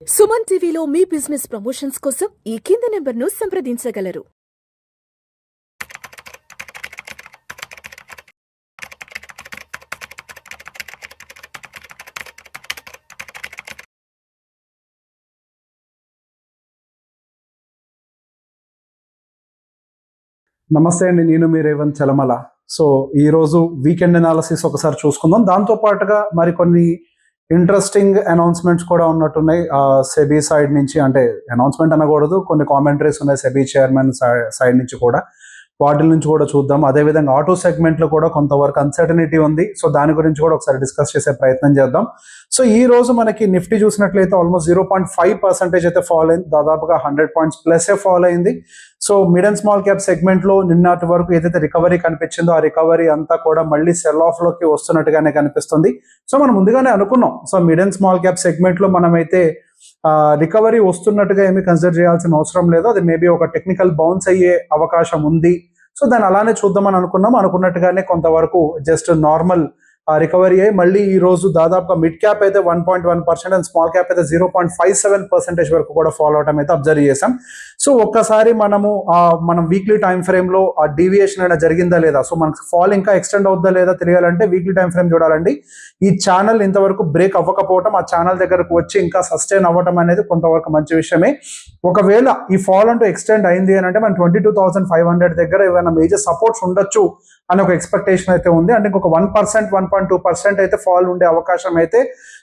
సుమన్ టీవీలో మీ business promotions కోసం ఈ కింది నెంబర్ను సంప్రదించగలరు. నమస్తే అండి, నేను మీ రేవంత్ చలమల. సో ఈరోజు వీకెండ్ అనాలిసిస్ ఒకసారి చూసుకుందాం. దాంతో పాటుగా మరికొన్ని ఇంట్రెస్టింగ్ అనౌన్స్మెంట్స్ కూడా ఉన్నట్టున్నాయి సెబీ సైడ్ నుంచి. అంటే అనౌన్స్మెంట్ అనకూడదు, కొన్ని కామెంటరీస్ ఉన్నాయి సెబీ చైర్మన్ సైడ్ నుంచి కూడా. వాటి నుంచి కూడా చూద్దాం. అదేవిధంగా ఆటో సెగ్మెంట్లో కూడా కొంతవరకు అన్సర్టనిటీ ఉంది. సో దాని గురించి కూడా ఒకసారి డిస్కస్ చేసే ప్రయత్నం చేద్దాం. సో ఈ రోజు మనకి నిఫ్టీ చూసినట్లయితే ఆల్మోస్ట్ 0.5% అయితే ఫాల్ అయింది. దాదాపుగా 100 పాయింట్స్ ప్లస్ ఫాల్ అయింది. So mid and small cap సెగ్మెంట్లో నిన్నటి వరకు ఏదైతే రికవరీ కనిపించిందో ఆ రికవరీ అంతా కూడా మళ్ళీ సెల్ ఆఫ్ లోకి వస్తున్నట్టుగానే కనిపిస్తుంది. సో మనం ముందుగానే అనుకున్నాం, so mid and small cap సెగ్మెంట్లో మనమైతే రికవరీ వస్తున్నట్టుగా ఏమీ కన్సిడర్ చేయాల్సిన అవసరం లేదు. అది మేబీ ఒక టెక్నికల్ బౌన్స్ అయ్యే అవకాశం ఉంది. సో దాన్ని అలానే చూద్దామని అనుకున్నట్టుగానే కొంతవరకు జస్ట్ నార్మల్ రికవరీ అయ్యి మళ్ళీ ఈ రోజు దాదాపుగా మిడ్ క్యాప్ అయితే 1.1% అండ్ స్మాల్ క్యాప్ అయితే 0.57% వరకు కూడా ఫాలో అవటం అయితే అబ్జర్వ్ చేసాం. సో ఒక్కసారి మనం వీక్లీ టైం ఫ్రేమ్ లో ఆ డీవియేషన్ అయినా జరిగిందా లేదా, సో మనకు ఫాల్ ఇంకా ఎక్స్టెండ్ అవుతుందా లేదా తెలియాలంటే వీక్లీ టైం ఫ్రేమ్ చూడాలండి. ఈ ఛానల్ ఇంతవరకు బ్రేక్ అవ్వకపోవటం, ఆ ఛానల్ దగ్గరకు వచ్చి ఇంకా సస్టైన్ అవ్వటం అనేది కొంతవరకు మంచి విషయమే. ఒకవేళ ఈ ఫాల్ అంటూ ఎక్స్టెండ్ అయింది అని అంటే మన 22,500 దగ్గర ఏమైనా మేజర్ సపోర్ట్స్ ఉండొచ్చు అని ఒక ఎక్స్పెక్టేషన్ అయితే ఉంది. అంటే ఇంకొక 1%, 1.2% అయితే ఫాల్ ఉండే అవకాశం అయితే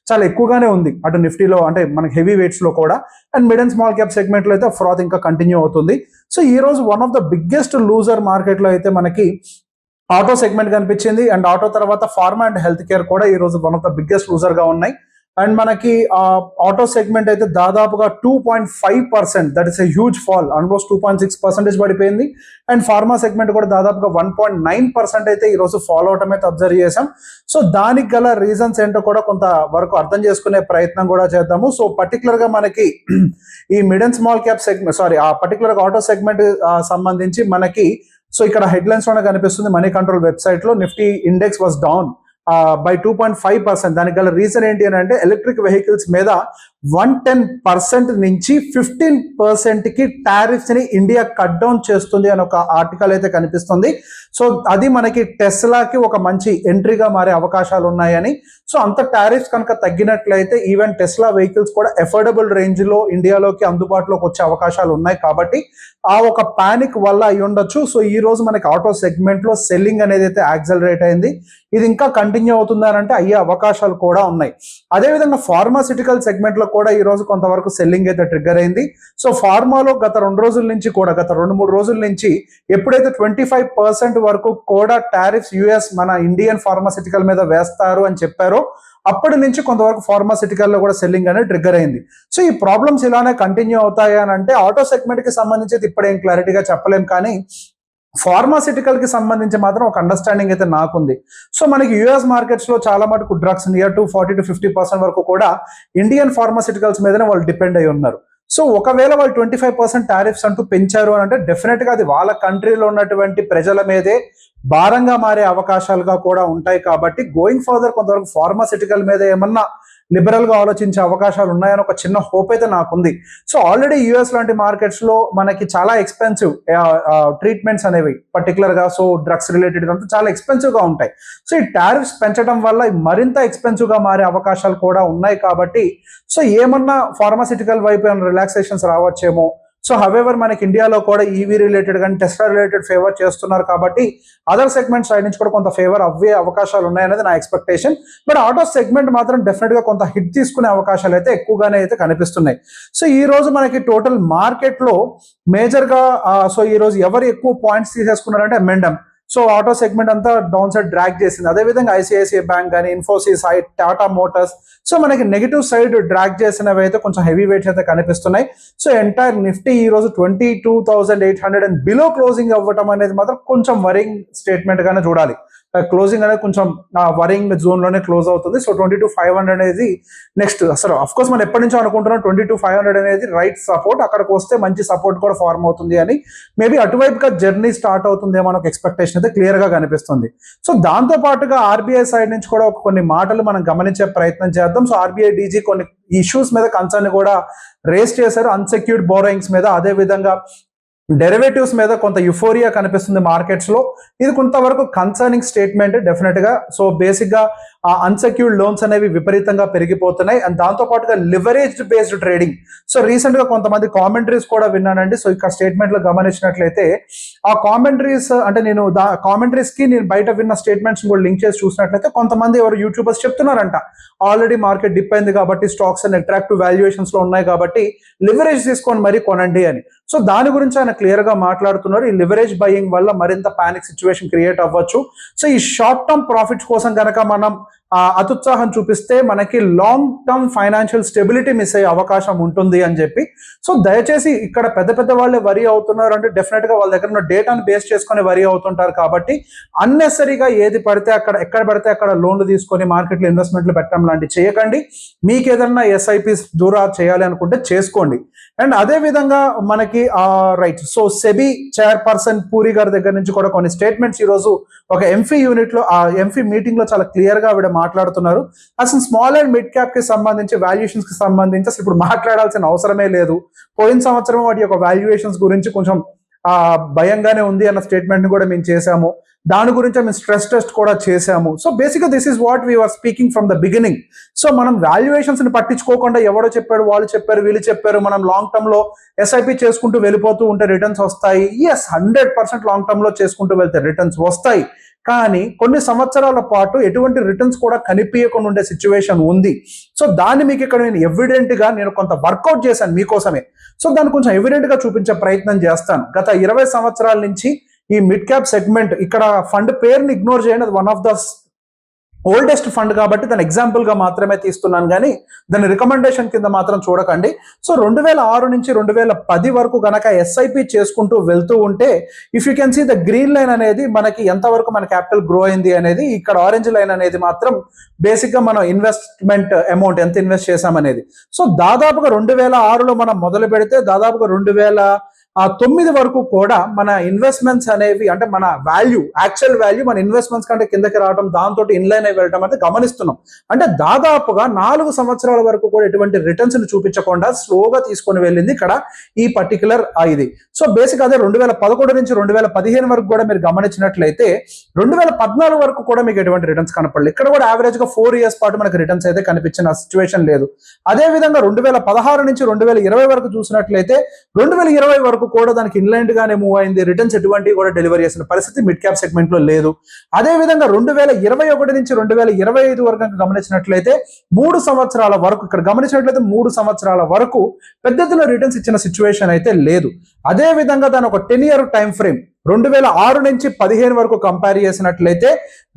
చాలా ఎక్కువగానే ఉంది అటు నిఫ్టీలో, అంటే మనకి హెవీ వెయిట్స్ లో కూడా. And mid and small cap segment లో అయితే ఫ్రాత్ ఇంకా కంటిన్యూ అవుతుంది. సో ఈ రోజు one of the biggest loser market లో అయితే మనకి ఆటో సెగ్మెంట్ కనిపించింది. అండ్ ఆటో తర్వాత ఫార్మా అండ్ హెల్త్ కేర్ కూడా ఈ రోజు one of the biggest loser గా ఉన్నాయి. అండ్ మనకి ఆటో సెగ్మెంట్ అయితే దాదాపుగా 2.5%, that is a huge fall, almost 2.6% పడిపోయింది. అండ్ ఫార్మా సెగ్మెంట్ కూడా దాదాపుగా 1.9% అయితే ఈరోజు ఫాలో అవటం అయితే అబ్జర్వ్ చేసాం. సో దానికి గల రీజన్స్ ఏంటో కూడా కొంత వరకు అర్థం చేసుకునే ప్రయత్నం కూడా చేద్దాము. సో పర్టికులర్ గా మనకి ఈ mid and small cap segment ఆ పర్టికులర్ ఆటో సెగ్మెంట్ సంబంధించి మనకి, సో ఇక్కడ హెడ్లైన్స్ లోనే కనిపిస్తుంది, మనీ కంట్రోల్ వెబ్సైట్ లో Nifty index was down by 2.5%. దానికి గల రీజన్ ఏంటి అని అంటే ఎలక్ట్రిక్ వెహికల్స్ మీద 110% నుంచి 15% కి టారిఫ్స్ ని ఇండియా కట్ డౌన్ చేస్తుంది అని ఒక ఆర్టికల్ అయితే కనిపిస్తుంది. సో అది మనకి టెస్లాకి ఒక మంచి ఎంట్రీగా మారే అవకాశాలు ఉన్నాయని. సో అంత టారిఫ్స్ కనుక తగ్గినట్లయితే ఈవెన్ టెస్లా వెహికల్స్ కూడా అఫోర్డబుల్ రేంజ్ లో ఇండియాలోకి అందుబాటులోకి వచ్చే అవకాశాలు ఉన్నాయి. కాబట్టి ఆ ఒక పానిక్ వల్ల అయి ఉండొచ్చు. సో ఈ రోజు మనకి ఆటో సెగ్మెంట్ లో సెల్లింగ్ అనేది అయితే యాక్సలరేట్ అయింది. ఇది ఇంకా కంటిన్యూ అవుతుందని అంటే అయ్యే అవకాశాలు కూడా ఉన్నాయి. అదేవిధంగా ఫార్మాసిటికల్ సెగ్మెంట్ లో కూడా ఈ రోజు కొంతవరకు సెల్లింగ్ అయితే ట్రిగ్గర్ అయింది. సో ఫార్మాలో గత 2-3 రోజుల నుంచి ఎప్పుడైతే 25% వరకు కూడా టారిఫ్స్ యుఎస్ మన ఇండియన్ ఫార్మాసిటికల్ మీద వేస్తారు అని చెప్పారో అప్పటి నుంచి కొంతవరకు ఫార్మాసిటికల్ లో కూడా సెల్లింగ్ అనేది ట్రిగ్గర్ అయింది. సో ఈ ప్రాబ్లమ్స్ ఇలానే కంటిన్యూ అవుతాయి అని అంటే ఆటో సెగ్మెంట్ కి సంబంధించి ఇప్పుడేం క్లారిటీగా చెప్పలేం, కానీ ఫార్మాసిటికల్ కి సంబంధించి మాత్రం ఒక అండర్స్టాండింగ్ అయితే నాకుంది. సో మనకి యుఎస్ మార్కెట్స్ లో చాలా మటుకు డ్రగ్స్ నియర్ టు 40-50% వరకు కూడా ఇండియన్ ఫార్మాసిటికల్స్ మీదనే వాళ్ళు డిపెండ్ అయి ఉన్నారు. సో ఒకవేళ వాళ్ళు 25% టారిఫ్స్ అంటూ పెంచారు అని అంటే డెఫినెట్ గా అది వాళ్ళ కంట్రీలో ఉన్నటువంటి ప్రజల మీదే భారంగా మారే అవకాశాలుగా కూడా ఉంటాయి. కాబట్టి గోయింగ్ ఫర్దర్ కొంతవరకు ఫార్మాసిటికల్ మీద ఏమన్నా లిబరల్ గా ఆలోచించే అవకాశాలు ఉన్నాయని ఒక చిన్న హోప్ అయితే నాకుంది. సో ఆల్రెడీ యుఎస్ లాంటి మార్కెట్స్ లో మనకి చాలా ఎక్స్పెన్సివ్ ట్రీట్మెంట్స్ అనేవి పర్టికులర్ గా, సో డ్రగ్స్ రిలేటెడ్ అంతా చాలా ఎక్స్పెన్సివ్ గా ఉంటాయి. సో ఈ టారిఫ్స్ పెంచడం వల్ల మరింత ఎక్స్పెన్సివ్ గా మారే అవకాశాలు కూడా ఉన్నాయి. కాబట్టి సో ఏమన్నా ఫార్మాసిటికల్ వైపు ఏమైనా రిలాక్సేషన్స్ రావచ్చేమో. సో హవెవర్ మనకి ఇండియాలో కూడా ఈవీ రిలేటెడ్ కానీ టెస్లా రిలేటెడ్ ఫేవర్ చేస్తున్నారు కాబట్టి అదర్ సెగ్మెంట్ సైడ్ నుంచి కూడా కొంత ఫేవర్ అవ్వే అవకాశాలు ఉన్నాయనేది నా ఎక్స్పెక్టేషన్. బట్ ఆటో సెగ్మెంట్ మాత్రం డెఫినెట్ గా కొంత హిట్ తీసుకునే అవకాశాలు అయితే ఎక్కువగానే అయితే కనిపిస్తున్నాయి. సో ఈ రోజు మనకి టోటల్ మార్కెట్ లో మేజర్ గా సో ఈ రోజు ఎవరు ఎక్కువ పాయింట్స్ తీసేసుకున్నారంటే ఎంఎండ్ఎం. సో ఆటో సెగ్మెంట్ అంతా డౌన్ సైడ్ డ్రాగ్ చేసింది. అదేవిధంగా ఐసిఐసిఐ బ్యాంక్ కానీ, ఇన్ఫోసిస్, టాటా మోటార్స్, సో మనకి నెగిటివ్ సైడ్ డ్రాగ్ చేసినవి అయితే కొంచెం హెవీ వెయిట్స్ అయితే కనిపిస్తున్నాయి. సో ఎంటైర్ నిఫ్టీ ఈ రోజు 22,800 అండ్ బిలో క్లోజింగ్ అవ్వటం అనేది మాత్రం కొంచెం వరింగ్ స్టేట్మెంట్ గానే చూడాలి. క్లోజింగ్ అనేది కొంచెం వరింగ్ జోన్ లోనే క్లోజ్ అవుతుంది. సో 22,500 అనేది నెక్స్ట్, అసలు అఫ్ కోర్స్ మనం ఎప్పటి నుంచో అనుకుంటున్నాం 22,500 అనేది రైట్ సపోర్ట్, అక్కడికి వస్తే మంచి సపోర్ట్ కూడా ఫార్మ్ అవుతుంది అని. మేబీ అటువైపుగా జర్నీ స్టార్ట్ అవుతుందేమో ఒక ఎక్స్పెక్టేషన్ అయితే క్లియర్ గా కనిపిస్తుంది. సో దాంతో పాటుగా ఆర్బీఐ సైడ్ నుంచి కూడా కొన్ని మాటలు మనం గమనించే ప్రయత్నం చేద్దాం. సో ఆర్బీఐ డీజీ కొన్ని ఇష్యూస్ మీద కన్సర్న్ కూడా రేస్ చేశారు, అన్సెక్యూర్డ్ బోరోయింగ్స్ మీద, అదే విధంగా డెరివేటివ్స్ మీద కొంత యుఫోరియా కనిపిస్తుంది మార్కెట్స్ లో. ఇది కొంతవరకు కన్సర్నింగ్ స్టేట్మెంట్ డెఫినెట్ గా. సో బేసిక్ గా ఆ అన్సెక్యూర్డ్ లోన్స్ అనేవి విపరీతంగా పెరిగిపోతున్నాయి. అండ్ దాంతో పాటుగా leveraged based trading. So recent గా కొంతమంది కామెంటరీస్ కూడా విన్నానండి. సో ఇక్కడ స్టేట్మెంట్ లో గమనించినట్లయితే ఆ కామెంటరీస్ అంటే నేను కామెంటరీస్ కి నేను బయట విన్న స్టేట్మెంట్స్ కూడా లింక్ చేసి చూసినట్లయితే కొంతమంది ఎవరు యూట్యూబర్స్ చెప్తున్నారంట, ఆల్రెడీ మార్కెట్ డిప్ అయింది కాబట్టి స్టాక్స్ అండ్ అట్రాక్టివ్ వాల్యుయేషన్స్ లో ఉన్నాయి కాబట్టి లివరేజ్ తీసుకొని మరీ కొనండి అని. సో దాని గురించి ఆయన క్లియర్ గా మాట్లాడుతున్నారు. ఈ లివరేజ్ బయింగ్ వల్ల మరింత పానిక్ సిచ్యువేషన్ క్రియేట్ అవ్వచ్చు. సో ఈ షార్ట్ టర్మ్ ప్రాఫిట్స్ కోసం కనుక మనం అతుత్సాహం చూపిస్తే మనకి long term financial stability miss అయ్యే అవకాశం ఉంటుంది అని చెప్పి. సో దయచేసి ఇక్కడ పెద్ద పెద్ద వాళ్ళే వరీ అవుతున్నారు అంటే డెఫినెట్ గా వాళ్ళ దగ్గర ఉన్న డేటాను బేస్ చేసుకొని వరీ అవుతుంటారు కాబట్టి అన్నెసరీగా ఏది పడితే అక్కడ ఎక్కడ పడితే అక్కడ లోన్లు తీసుకొని మార్కెట్లో ఇన్వెస్ట్మెంట్లు పెట్టడం లాంటివి చేయకండి. మీకు ఏదన్నా ఎస్ఐపిస్ దూరా చేయాలి అనుకుంటే చేసుకోండి. అండ్ అదే విధంగా మనకి right, so SEBI chairperson puri గారి దగ్గర నుంచి కూడా కొన్ని స్టేట్మెంట్స్ ఈ రోజు ఒక ఎంఫీ యూనిట్ లో, ఆ ఎంఫీ మీటింగ్ లో చాలా క్లియర్ గా ఆవిడ మాట్లాడుతున్నారు. అసలు స్మాల్ అండ్ మిడ్ క్యాప్ కి సంబంధించి వాల్యుయేషన్స్ కి సంబంధించి అసలు ఇప్పుడు మాట్లాడాల్సిన అవసరమే లేదు. పోయిన సంవత్సరం వాటి యొక్క వాల్యుయేషన్స్ గురించి కొంచెం భయంగానే ఉంది అన్న స్టేట్మెంట్ ని కూడా మేము చేశాము. దాని గురించి మేము స్ట్రెస్ టెస్ట్ కూడా చేశాము. సో బేసిక్గా this is what we are speaking from the beginning. So మనం వాల్యుయేషన్స్ ని పట్టించుకోకుండా ఎవడో చెప్పాడు, వాళ్ళు చెప్పారు, వీళ్ళు చెప్పారు, మనం లాంగ్ టర్మ్ లో ఎస్ఐపి చేసుకుంటూ వెళ్ళిపోతూ ఉంటే రిటర్న్స్ వస్తాయి. ఎస్, 100% లాంగ్ టర్మ్ లో చేసుకుంటూ వెళ్తే రిటర్న్స్ వస్తాయి. కానీ కొన్ని సంవత్సరాల పాటు ఎటువంటి రిటర్న్స్ కూడా కనిపించకుండా ఉండే సిచ్యువేషన్ ఉంది. సో దాన్ని మీకు ఇక్కడ నేను ఎవిడెంట్ గా నేను కొంత వర్కౌట్ చేశాను మీకోసమే. సో దాన్ని కొంచెం ఎవిడెంట్ గా చూపించే ప్రయత్నం చేస్తాను. గత 20 సంవత్సరాల నుంచి ఈ మిడ్ క్యాప్ సెగ్మెంట్, ఇక్కడ ఫండ్ పేరుని ఇగ్నోర్ చేయండి, అది one of the oldest fund కాబట్టి దాని ఎగ్జాంపుల్ గా మాత్రమే తీస్తున్నాను కానీ దాని రికమెండేషన్ కింద మాత్రం చూడకండి. సో 2006 నుంచి 2010 వరకు గనక ఎస్ఐపి చేసుకుంటూ వెళ్తూ ఉంటే if you can see the green line అనేది మనకి ఎంతవరకు మన క్యాపిటల్ గ్రో అయింది అనేది, ఇక్కడ ఆరెంజ్ లైన్ అనేది మాత్రం బేసిక్ గా మనం ఇన్వెస్ట్మెంట్ అమౌంట్ ఎంత ఇన్వెస్ట్ చేసామనేది. సో దాదాపుగా 2006లో మనం మొదలు పెడితే దాదాపుగా 2009 వరకు కూడా మన ఇన్వెస్ట్మెంట్స్ అనేవి అంటే మన వాల్యూ, యాక్చువల్ వాల్యూ మన ఇన్వెస్ట్మెంట్స్ కంటే కిందకి రావడం, దాంతో ఇన్లైన్ అయి వెళ్ళడం అనేది గమనిస్తున్నాం. అంటే దాదాపుగా 4 సంవత్సరాల వరకు కూడా ఎటువంటి రిటర్న్స్ ని చూపించకుండా స్లోగా తీసుకొని వెళ్ళింది ఇక్కడ ఈ పర్టికులర్ ఇది. సో బేసిక్ అదే 2011 నుంచి 2015 వరకు కూడా మీరు గమనించినట్లయితే 2014 వరకు కూడా మీకు ఎటువంటి రిటర్న్స్ కనపడలేదు. ఇక్కడ కూడా యావరేజ్ గా 4 ఇయర్స్ పాటు మనకి రిటర్న్స్ అయితే కనిపించిన సిచ్యువేషన్ లేదు. అదే విధంగా 2016 నుంచి 2020 వరకు చూసినట్లయితే 2020 వరకు కూడా దానికి ఇన్లైన్ గానే మూవ్ అయింది. రిటర్న్స్ ఎటువంటివి కూడా డెలివరీ చేసిన పరిస్థితి మిడ్ క్యాప్ సెగ్మెంట్ లో లేదు. అదే విధంగా 2021 నుంచి 2025 వరకు గమనించినట్లయితే 3 సంవత్సరాల వరకు, ఇక్కడ గమనించినట్లయితే 3 సంవత్సరాల వరకు పెద్ద ఎత్తున రిటర్న్స్ ఇచ్చిన సిచ్యువేషన్ అయితే లేదు. అదే విధంగా దాని ఒక 10 ఇయర్ టైం ఫ్రేమ్ 2006 నుంచి 15 వరకు కంపేర్ చేసినట్లయితే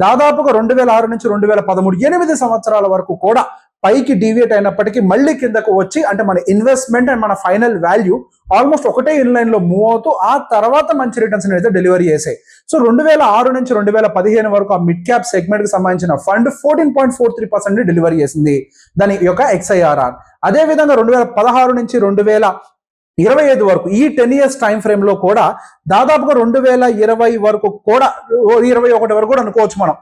దాదాపుగా 2006 నుంచి 2013 8 సంవత్సరాల వరకు కూడా పైకి డీవియేట్ అయినప్పటికీ మళ్ళీ కిందకు వచ్చి అంటే మన ఇన్వెస్ట్మెంట్ అండ్ మన ఫైనల్ వాల్యూ ఆల్మోస్ట్ ఒకటే ఇన్లైన్ లో మూవ్ అవుతూ ఆ తర్వాత మంచి రిటర్న్స్ అయితే డెలివరీ చేసాయి. సో 2006 నుంచి 2015 వరకు ఆ మిడ్ క్యాప్ సెగ్మెంట్ కి సంబంధించిన ఫండ్ 14.43% డెలివరీ చేసింది దాని యొక్క XIRR. అదే విధంగా 2016 నుంచి 2025 వరకు ఈ 10 ఇయర్స్ టైం ఫ్రేమ్ లో కూడా దాదాపుగా 2020 వరకు కూడా 21 వరకు కూడా అనుకోవచ్చు మనం.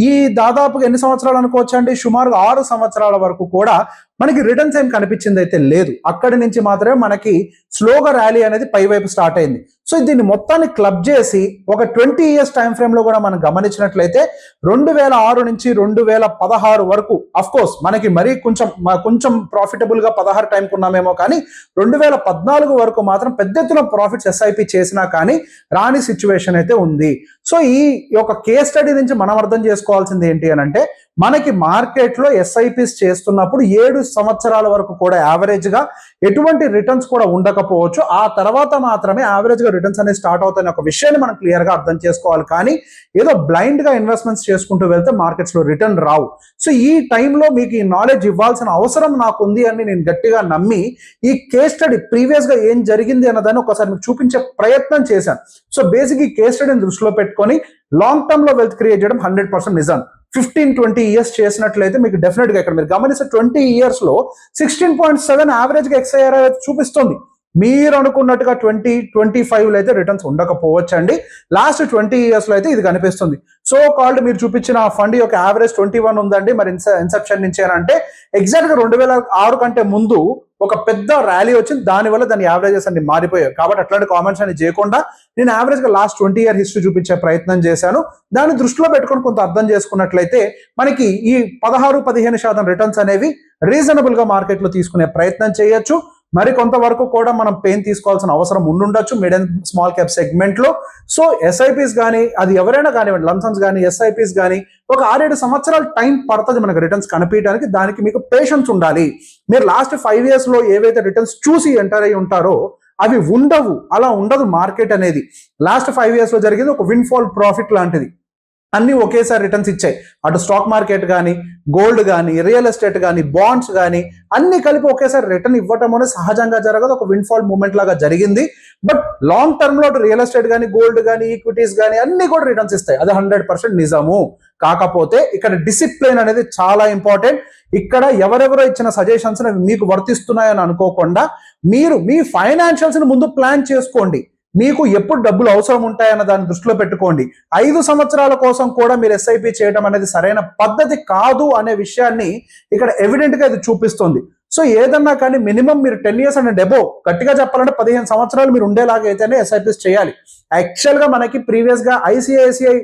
ఈ దాదాపుగా ఎన్ని సంవత్సరాలు అనుకోవచ్చు అండి, సుమారుగా 6 సంవత్సరాల వరకు కూడా మనకి రిటర్న్స్ ఏం కనిపించింది అయితే లేదు. అక్కడి నుంచి మాత్రమే మనకి స్లోగా ర్యాలీ అనేది పై వైపు స్టార్ట్ అయింది. సో దీన్ని మొత్తాన్ని క్లబ్ చేసి ఒక 20 ఇయర్స్ టైం ఫ్రేమ్ లో కూడా మనం గమనించినట్లయితే 2006 నుంచి 2016 వరకు అఫ్ కోర్స్ మనకి మరీ కొంచెం ప్రాఫిటబుల్ గా 16 టైంకి ఉన్నామేమో, కానీ 2014 వరకు మాత్రం పెద్ద ఎత్తున ప్రాఫిట్స్ ఎస్ఐపి చేసినా కానీ రాని సిచ్యువేషన్ అయితే ఉంది. సో ఈ యొక్క కేస్ స్టడీ నుంచి మనం అర్థం చేసుకోవాల్సింది ఏంటి అని అంటే మనకి మార్కెట్ లో ఎస్ఐపిస్ చేస్తున్నప్పుడు 7 సంవత్సరాల వరకు కూడా యావరేజ్ గా ఎటువంటి రిటర్న్స్ కూడా ఉండకపోవచ్చు. ఆ తర్వాత మాత్రమే యావరేజ్ గా రిటర్న్స్ అనేది స్టార్ట్ అవుతాయనే ఒక విషయాన్ని మనం క్లియర్ గా అర్థం చేసుకోవాలి. కానీ ఏదో బ్లైండ్ గా ఇన్వెస్ట్మెంట్స్ చేసుకుంటూ వెళ్తే మార్కెట్స్ లో రిటర్న్ రావు. సో ఈ టైంలో మీకు ఈ నాలెడ్జ్ ఇవ్వాల్సిన అవసరం నాకు ఉంది అని నేను గట్టిగా నమ్మి ఈ కేస్ స్టడీ ప్రీవియస్ గా ఏం జరిగింది అన్నదాన్ని ఒకసారి మీకు చూపించే ప్రయత్నం చేశాను. సో బేసిక్ ఈ కేస్ స్టడీని దృష్టిలో పెట్టుకొని లాంగ్ టర్మ్ లో వెల్త్ క్రియేట్ చేయడం 100% నిజం. 15-20 ఇయర్స్ చేసినట్లయితే మీకు డెఫినెట్ గా ఇక్కడ మీరు గమనిస్తే 20 ఇయర్స్ లో 16.7 యావరేజ్ గా XIRR చూపిస్తుంది. మీరు అనుకున్నట్టుగా 2025 అయితే రిటర్న్స్ ఉండకపోవచ్చు అండి. లాస్ట్ 20 years లో అయితే ఇది కనిపిస్తుంది. సో కాల్డ్ మీరు చూపించిన ఫండ్ యొక్క యావరేజ్ 21 ఉందండి. మరి ఇన్సెప్షన్ నుంచి అని అంటే ఎగ్జాక్ట్ గా 2006 కంటే ముందు ఒక పెద్ద ర్యాలీ వచ్చింది, దానివల్ల దాని యావరేజెస్ అన్ని మారిపోయాయి. కాబట్టి అట్లాంటి కామెంట్స్ అని చేయకుండా నేను యావరేజ్ గా లాస్ట్ 20 year హిస్టరీ చూపించే ప్రయత్నం చేశాను. దాన్ని దృష్టిలో పెట్టుకొని కొంత అర్థం చేసుకున్నట్లయితే మనకి ఈ 16-15% రిటర్న్స్ అనేవి రీజనబుల్ గా మార్కెట్ లో తీసుకునే ప్రయత్నం చేయొచ్చు. మరి కొంతవరకు కూడా మనం పెయిన్ తీసుకోవాల్సిన అవసరం ఉండుండొచ్చు mid and small cap segment లో. సో ఎస్ఐపిస్ కానీ అది ఎవరైనా కానివ్వండి, లంసన్స్ కానీ ఎస్ఐపిస్ కానీ ఒక 6-7 సంవత్సరాల టైం పడుతుంది మనకు రిటర్న్స్ కనిపించడానికి. దానికి మీకు పేషెన్స్ ఉండాలి. మీరు లాస్ట్ 5 years లో ఏవైతే రిటర్న్స్ చూసి ఎంటర్ అయి ఉంటారో అవి ఉండవు, అలా ఉండదు మార్కెట్ అనేది. లాస్ట్ 5 years లో జరిగింది ఒక విన్ఫాల్ ప్రాఫిట్ లాంటిది. అన్ని ఒకేసారి రిటర్న్స్ ఇచ్చాయి. అటు స్టాక్ మార్కెట్ కానీ, గోల్డ్ కానీ, రియల్ ఎస్టేట్ కానీ, బాండ్స్ కానీ అన్ని కలిపి ఒకేసారి రిటర్న్ ఇవ్వటం అనేది సహజంగా జరగదు, ఒక విన్ఫాల్ మూమెంట్ లాగా జరిగింది. బట్ లాంగ్ టర్మ్ లో రియల్ ఎస్టేట్ కానీ, గోల్డ్ కానీ, ఈక్విటీస్ కానీ అన్ని కూడా రిటర్న్స్ ఇస్తాయి, అది 100% నిజము. కాకపోతే ఇక్కడ డిసిప్లిన్ అనేది చాలా ఇంపార్టెంట్. ఇక్కడ ఎవరెవరో ఇచ్చిన సజెషన్స్ మీకు వర్తిస్తున్నాయని అనుకోకుండా మీరు మీ ఫైనాన్షియల్స్ ని ముందు ప్లాన్ చేసుకోండి. మీకు ఎప్పుడు డబ్బులు అవసరం ఉంటాయన్న దాన్ని దృష్టిలో పెట్టుకోండి. 5 సంవత్సరాల కోసం కూడా మీరు ఎస్ఐపి చేయడం అనేది సరైన పద్ధతి కాదు అనే విషయాన్ని ఇక్కడ ఎవిడెంట్ గా ఇది చూపిస్తుంది. సో ఏదన్నా కానీ మినిమం మీరు 10 years అండ్ అబోవ్, గట్టిగా చెప్పాలంటే 15 సంవత్సరాలు మీరు ఉండేలాగా అయితేనే ఎస్ఐపిస్ చేయాలి. యాక్చువల్ గా మనకి ప్రీవియస్ గా ఐసిఐసిఐ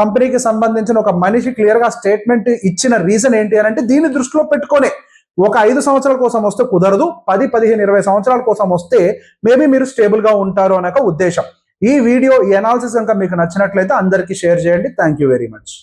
కంపెనీకి సంబంధించిన ఒక మనిషి క్లియర్ గా స్టేట్మెంట్ ఇచ్చిన రీజన్ ఏంటి అని అంటే దీన్ని దృష్టిలో పెట్టుకోనే. ఒక 5 సంవత్సరాల కోసం వస్తే కుదరదు, 10, 15, 20 సంవత్సరాల కోసం వస్తే మేబీ మీరు స్టేబుల్ గా ఉంటారు అనే ఉద్దేశం. ఈ వీడియో, ఈ అనాలిసిస్ కనుక మీకు నచ్చినట్లయితే అందరికీ షేర్ చేయండి. Thank you very much.